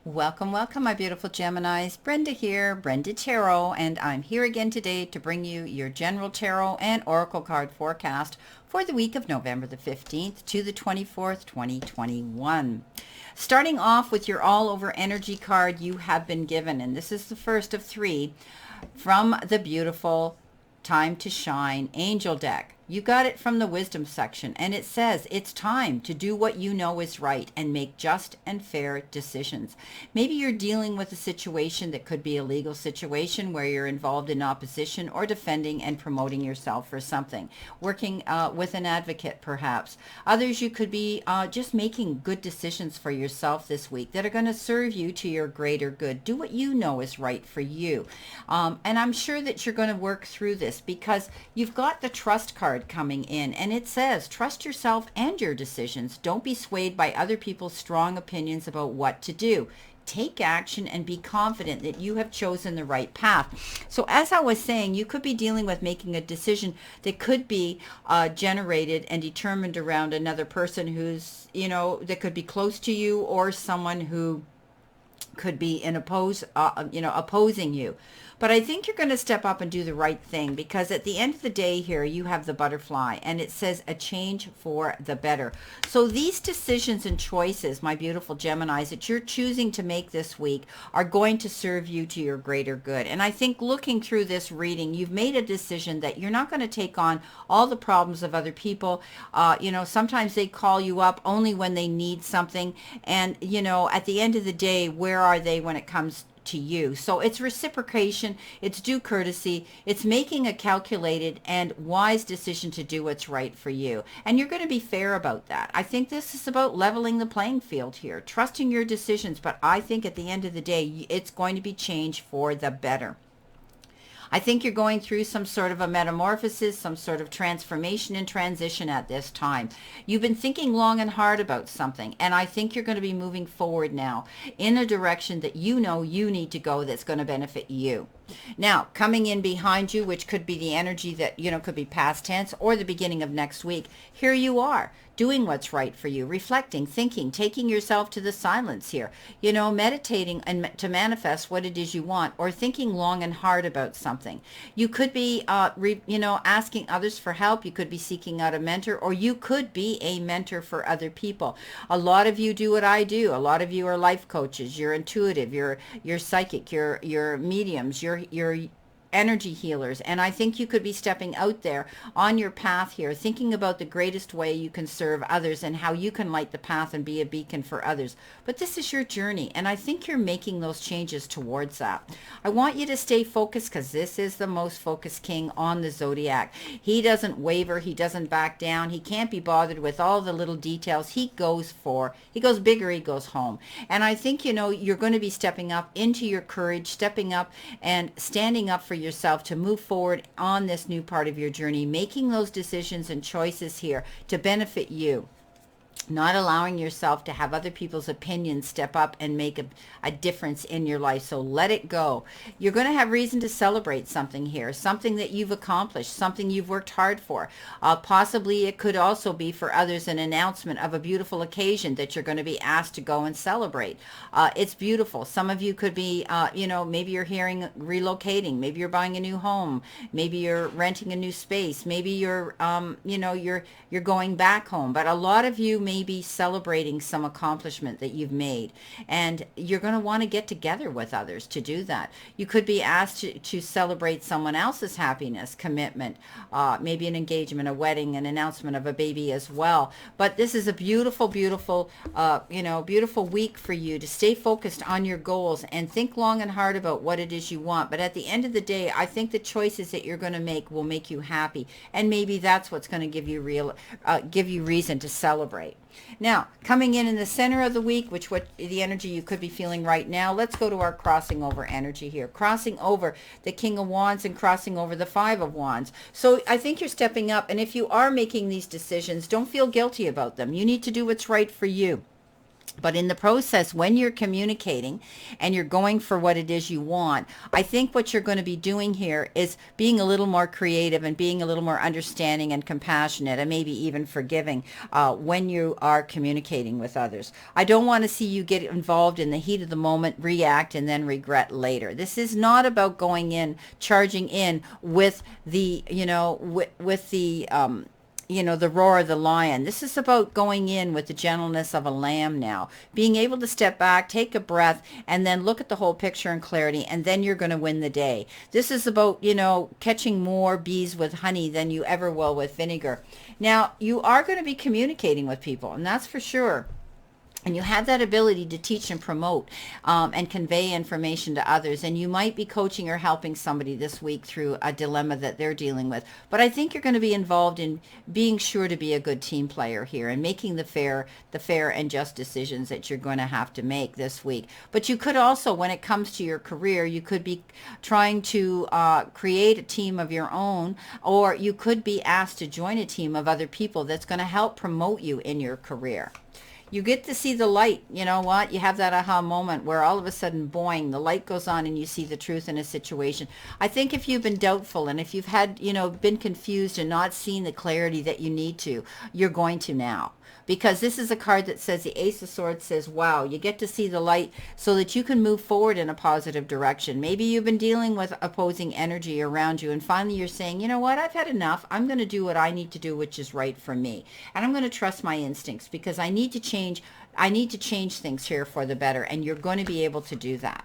Welcome, welcome, my beautiful Geminis. Brenda here, Brenda Tarot, and I'm here again today to bring you your general tarot and oracle card forecast for the week of November the 15th to the 24th, 2021. Starting off with your all-over energy card you have been given, and this is the first of three from the beautiful Time to Shine Angel deck. You got it from the wisdom section, and it says it's time to do what you know is right and make just and fair decisions. Maybe you're dealing with a situation that could be a legal situation where you're involved in opposition or defending and promoting yourself for something, working with an advocate perhaps. Others, you could be just making good decisions for yourself this week that are going to serve you to your greater good. Do what you know is right for you. And I'm sure that you're going to work through this because you've got the trust card coming in, and it says trust yourself and your decisions. Don't be swayed by other people's strong opinions about what to do. Take action and be confident that you have chosen the right path. So as I was saying, you could be dealing with making a decision that could be generated and determined around another person who's, that could be close to you, or someone who could be opposing you. But I think you're going to step up and do the right thing, because at the end of the day here, you have the butterfly, and it says a change for the better. So these decisions and choices, my beautiful Geminis, that you're choosing to make this week are going to serve you to your greater good. And I think looking through this reading, you've made a decision that you're not going to take on all the problems of other people. Sometimes they call you up only when they need something. And, at the end of the day, where are they when it comes to you? So it's reciprocation, it's due courtesy, it's making a calculated and wise decision to do what's right for you. And you're going to be fair about that. I think this is about leveling the playing field here, trusting your decisions, but I think at the end of the day, it's going to be changed for the better. I think you're going through some sort of a metamorphosis, some sort of transformation and transition at this time. You've been thinking long and hard about something, and I think you're going to be moving forward now in a direction that you know you need to go that's going to benefit you. Now, coming in behind you, which could be the energy that, could be past tense or the beginning of next week, here you are doing what's right for you, reflecting, thinking, taking yourself to the silence here, meditating and to manifest what it is you want, or thinking long and hard about something. You could be, asking others for help. You could be seeking out a mentor, or you could be a mentor for other people. A lot of you do what I do. A lot of you are life coaches. You're intuitive. You're psychic. You're mediums. You're energy healers, and I think you could be stepping out there on your path here, thinking about the greatest way you can serve others and how you can light the path and be a beacon for others. But this is your journey, and I think you're making those changes towards that. I want you to stay focused, because this is the most focused king on the zodiac. He doesn't waver, he doesn't back down, he can't be bothered with all the little details. He goes bigger, he goes home. And I think you're going to be stepping up into your courage, stepping up and standing up for yourself to move forward on this new part of your journey, making those decisions and choices here to benefit you, not allowing yourself to have other people's opinions step up and make a difference in your life. So let it go. You're going to have reason to celebrate something here, something that you've accomplished, something you've worked hard for. Possibly it could also be for others an announcement of a beautiful occasion that you're going to be asked to go and celebrate. It's beautiful. Some of you could be, maybe you're relocating, maybe you're buying a new home, maybe you're renting a new space, maybe you're going back home. But a lot of you may be celebrating some accomplishment that you've made, and you're going to want to get together with others to do that. You could be asked to celebrate someone else's happiness, commitment, maybe an engagement, a wedding, an announcement of a baby as well. But this is a beautiful, beautiful, beautiful week for you to stay focused on your goals and think long and hard about what it is you want. But at the end of the day, I think the choices that you're going to make will make you happy, and maybe that's what's going to give you reason to celebrate. Now, coming in the center of the week, what the energy you could be feeling right now, let's go to our crossing over energy here. Crossing over the King of Wands and crossing over the Five of Wands. So I think you're stepping up, and if you are making these decisions, don't feel guilty about them. You need to do what's right for you. But in the process, when you're communicating and you're going for what it is you want, I think what you're going to be doing here is being a little more creative and being a little more understanding and compassionate and maybe even forgiving when you are communicating with others. I don't want to see you get involved in the heat of the moment, react, and then regret later. This is not about going in, charging in with the, with the, the roar of the lion. This is about going in with the gentleness of a lamb now, being able to step back, take a breath, and then look at the whole picture in clarity, and then you're going to win the day. This is about, catching more bees with honey than you ever will with vinegar. Now, you are going to be communicating with people, and that's for sure. And you have that ability to teach and promote and convey information to others. And you might be coaching or helping somebody this week through a dilemma that they're dealing with. But I think you're going to be involved in being sure to be a good team player here and making the fair and just decisions that you're going to have to make this week. But you could also, when it comes to your career, you could be trying to create a team of your own, or you could be asked to join a team of other people that's going to help promote you in your career. You get to see the light. You know what? You have that aha moment where all of a sudden, boing, the light goes on and you see the truth in a situation. I think if you've been doubtful and if you've had, been confused and not seen the clarity that you need to, you're going to now. Because this is a card that says, the Ace of Swords says, wow, you get to see the light so that you can move forward in a positive direction. Maybe you've been dealing with opposing energy around you, and finally you're saying, you know what, I've had enough. I'm going to do what I need to do, which is right for me. And I'm going to trust my instincts because I need to change things here for the better, and you're going to be able to do that.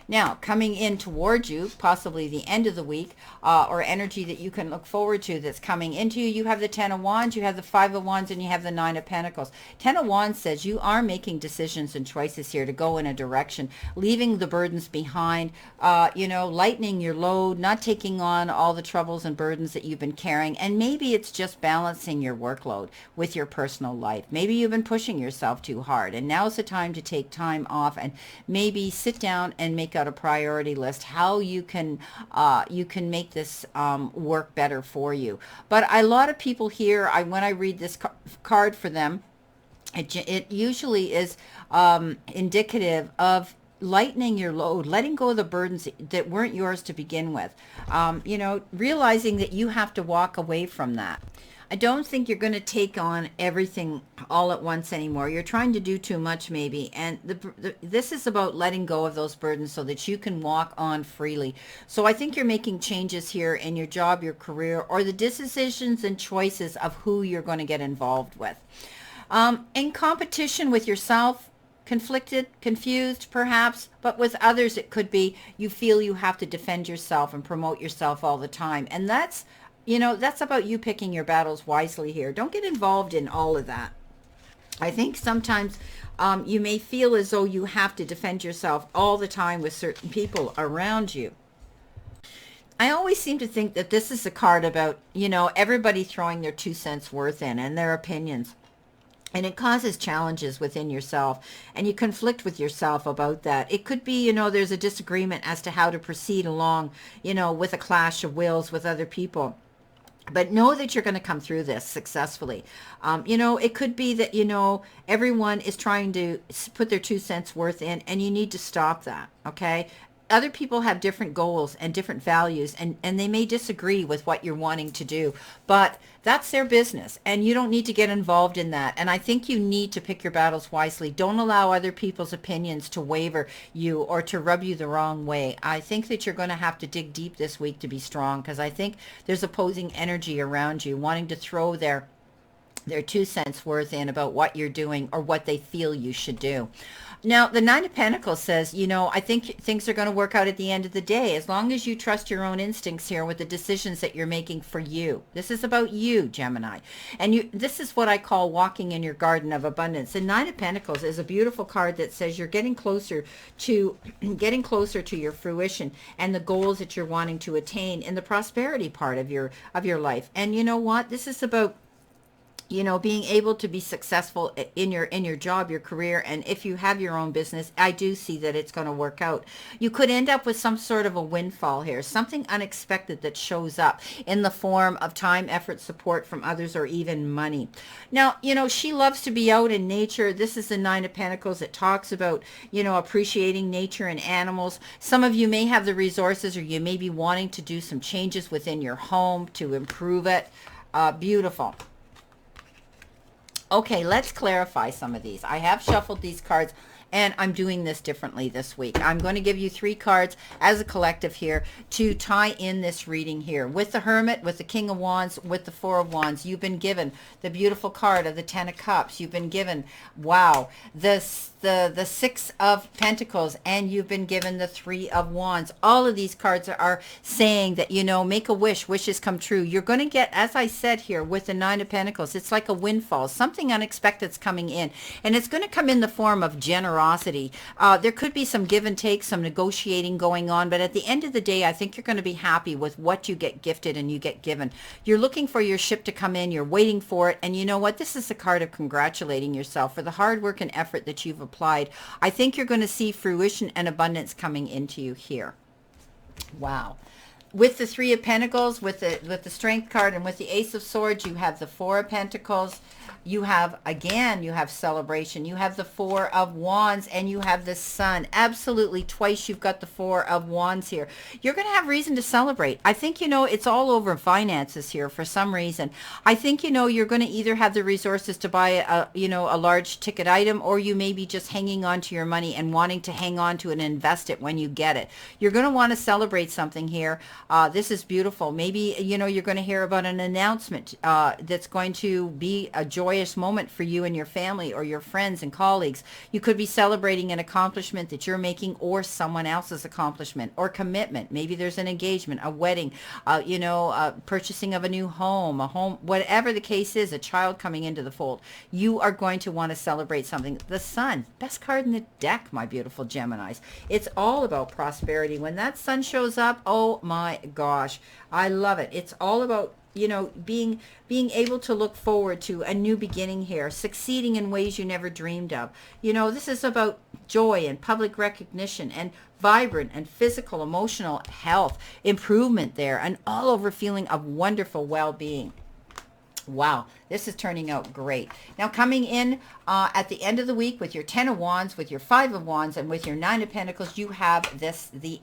Now, coming in towards you, possibly the end of the week, or energy that you can look forward to that's coming into you, you have the Ten of Wands, you have the Five of Wands, and you have the Nine of Pentacles. Ten of Wands says you are making decisions and choices here to go in a direction, leaving the burdens behind, lightening your load, not taking on all the troubles and burdens that you've been carrying, and maybe it's just balancing your workload with your personal life. Maybe you've been pushing yourself too hard, and now's the time to take time off and maybe sit down and make a priority list, how you can make this work better for you. But a lot of people here, when I read this card for them, it usually is indicative of lightening your load, letting go of the burdens that weren't yours to begin with, realizing that you have to walk away from that. I don't think you're going to take on everything all at once anymore. You're trying to do too much maybe. And this is about letting go of those burdens so that you can walk on freely. So I think you're making changes here in your job, your career, or the decisions and choices of who you're going to get involved with. In competition with yourself, conflicted, confused perhaps, but with others it could be you feel you have to defend yourself and promote yourself all the time. And that's about you picking your battles wisely here. Don't get involved in all of that. I think sometimes you may feel as though you have to defend yourself all the time with certain people around you. I always seem to think that this is a card about, everybody throwing their 2 cents worth in and their opinions. And it causes challenges within yourself, and you conflict with yourself about that. It could be, there's a disagreement as to how to proceed along, with a clash of wills with other people. But know that you're going to come through this successfully. It could be that, everyone is trying to put their 2 cents worth in, and you need to stop that, okay? Other people have different goals and different values, and they may disagree with what you're wanting to do, but that's their business, and you don't need to get involved in that. And I think you need to pick your battles wisely. Don't allow other people's opinions to waver you or to rub you the wrong way. I think that you're going to have to dig deep this week to be strong, because I think there's opposing energy around you wanting to throw their 2 cents worth in about what you're doing or what they feel you should do. Now, the Nine of Pentacles says, I think things are going to work out at the end of the day, as long as you trust your own instincts here with the decisions that you're making for you. This is about you, Gemini. And this is what I call walking in your garden of abundance. The Nine of Pentacles is a beautiful card that says you're getting closer to your fruition and the goals that you're wanting to attain in the prosperity part of your life. And you know what? This is about you know, being able to be successful in your job, your career, and if you have your own business, I do see that it's going to work out. You could end up with some sort of a windfall here, something unexpected that shows up in the form of time, effort, support from others, or even money. Now, you know, she loves to be out in nature. This is the Nine of Pentacles. It talks about, you know, appreciating nature and animals. Some of you may have the resources, or you may be wanting to do some changes within your home to improve it. Beautiful. Okay, let's clarify some of these. I have shuffled these cards, and I'm doing this differently this week. I'm going to give you 3 cards as a collective here to tie in this reading here. With the Hermit, with the King of Wands, with the Four of Wands, you've been given the beautiful card of the Ten of Cups. You've been given, wow, the Six of Pentacles, and you've been given the Three of Wands. All of these cards are saying that, you know, make a wish, wishes come true. You're going to get, as I said here, with the Nine of Pentacles, it's like a windfall, something unexpected's coming in, and it's going to come in the form of generosity. There could be some give and take, some negotiating going on, but at the end of the day, I think you're going to be happy with what you get gifted and you get given. You're looking for your ship to come in, you're waiting for it, and you know what? This is a card of congratulating yourself for the hard work and effort that you've applied. I think you're going to see fruition and abundance coming into you here. Wow. With the Three of Pentacles, with the Strength card, and with the Ace of Swords, you have the Four of Pentacles. You have, again, you have celebration. You have the Four of Wands, and you have the Sun. Absolutely, twice you've got the Four of Wands here. You're going to have reason to celebrate. I think, you know, it's all over finances here for some reason. I think, you know, you're going to either have the resources to buy a, you know, a large ticket item, or you may be just hanging on to your money and wanting to hang on to it and invest it when you get it. You're going to want to celebrate something here. This is beautiful. Maybe, you know, you're going to hear about an announcement that's going to be a joyous moment for you and your family or your friends and colleagues. You could be celebrating an accomplishment that you're making, or someone else's accomplishment or commitment. Maybe there's an engagement, a wedding, you know, purchasing of a new home, whatever the case is, a child coming into the fold. You are going to want to celebrate something. The Sun, best card in the deck, my beautiful Geminis. It's all about prosperity. When that Sun shows up, oh my gosh, I love it. It's all about, you know, being able to look forward to a new beginning here, succeeding in ways you never dreamed of. You know, this is about joy and public recognition and vibrant and physical, emotional health, improvement there, an all over feeling of wonderful well-being. Wow, this is turning out great. Now, coming in at the end of the week with your Ten of Wands, with your Five of Wands, and with your Nine of Pentacles, you have the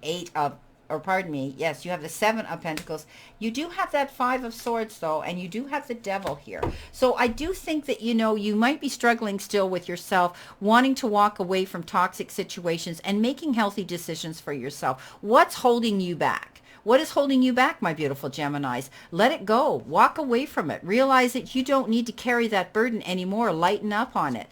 you have the Seven of Pentacles. You do have that Five of Swords, though, and you do have the Devil here. So I do think that, you know, you might be struggling still with yourself, wanting to walk away from toxic situations and making healthy decisions for yourself. What's holding you back? What is holding you back, my beautiful Geminis? Let it go. Walk away from it. Realize that you don't need to carry that burden anymore. Lighten up on it.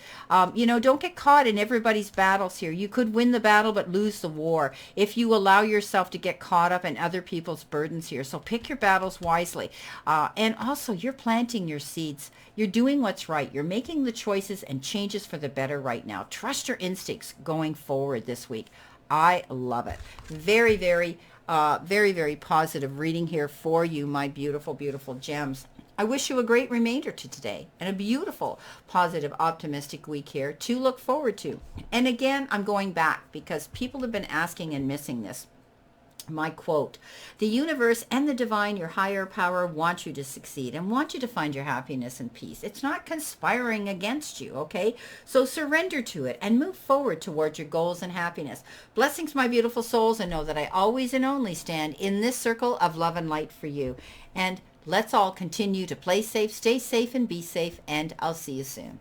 You know, don't get caught in everybody's battles here. You could win the battle but lose the war if you allow yourself to get caught up in other people's burdens here. So pick your battles wisely. And also, you're planting your seeds. You're doing what's right. You're making the choices and changes for the better right now. Trust your instincts going forward this week. I love it. Very, very positive reading here for you, my beautiful, beautiful gems. I wish you a great remainder to today and a beautiful, positive, optimistic week here to look forward to. And again, I'm going back because people have been asking and missing this. My quote, the universe and the divine, your higher power, want you to succeed and want you to find your happiness and peace. It's not conspiring against you, okay? So surrender to it and move forward towards your goals and happiness. Blessings, my beautiful souls, and know that I always and only stand in this circle of love and light for you. And let's all continue to play safe, stay safe, and be safe, and I'll see you soon.